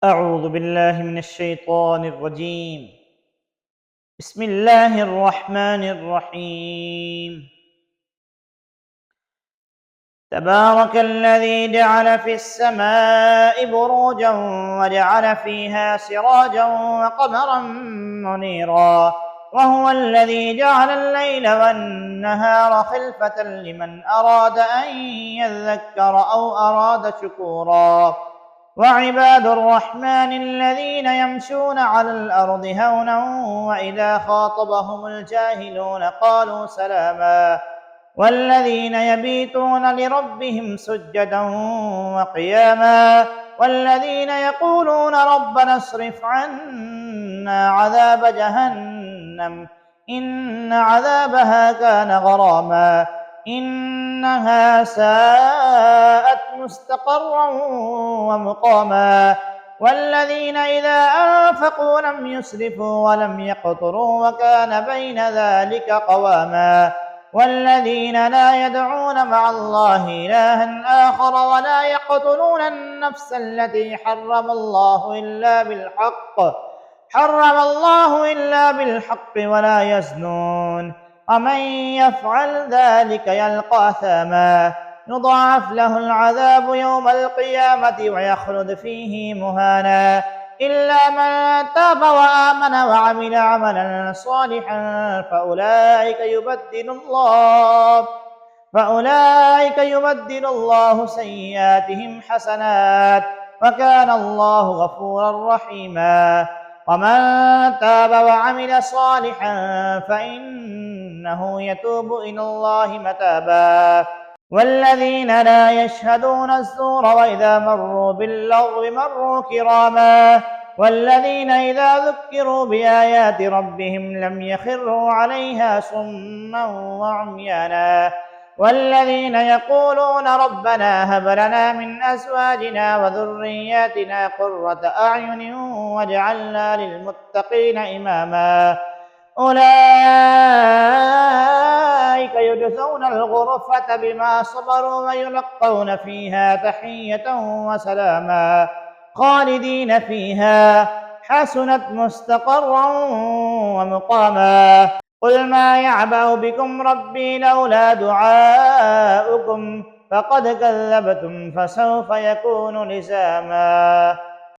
أعوذ بالله من الشيطان الرجيم. بسم الله الرحمن الرحيم. تبارك الذي جعل في السماء بروجا وجعل فيها سراجا وقمرا منيرا، وهو الذي جعل الليل والنهار خلفة لمن أراد أن يذكر أو أراد شكورا. وعباد الرحمن الذين يمشون على الأرض هونا وإذا خاطبهم الجاهلون قالوا سلاما، والذين يبيتون لربهم سجدا وقياما، والذين يقولون ربنا اصرف عنا عذاب جهنم إن عذابها كان غراما إنها ساءت مستقرا ومقاما. والذين إذا أنفقوا لم يسرفوا ولم يقتروا وكان بين ذلك قواما. والذين لا يدعون مع الله إلها آخر ولا يقتلون النفس التي حرم الله إلا بالحق ولا يزنون، ومن يفعل ذلك يلقى أثاما يضاعف له العذاب يوم القيامة ويخلد فيه مهانا إلا من تاب وآمن وعمل عملا صالحا فأولئك يبدل الله سيئاتهم حسنات وكان الله غفورا رحيما. ومن تاب وعمل صالحا فإنه يتوب إلى الله متابا. والذين لا يشهدون الزور وإذا مروا باللغو مروا كراما. والذين إذا ذكروا بآيات ربهم لم يخروا عليها صما وعميانا. والذين يقولون ربنا هب لنا من أزواجنا وذرياتنا قرة أعين واجعلنا للمتقين إماما. أولئك يجزون الغرفة بما صبروا ويلقون فيها تحية وسلاما خالدين فيها حسنت مستقرا ومقاما. قل ما يعبأ بكم ربي لولا دعاؤكم فقد كذبتم فسوف يكون لزاما.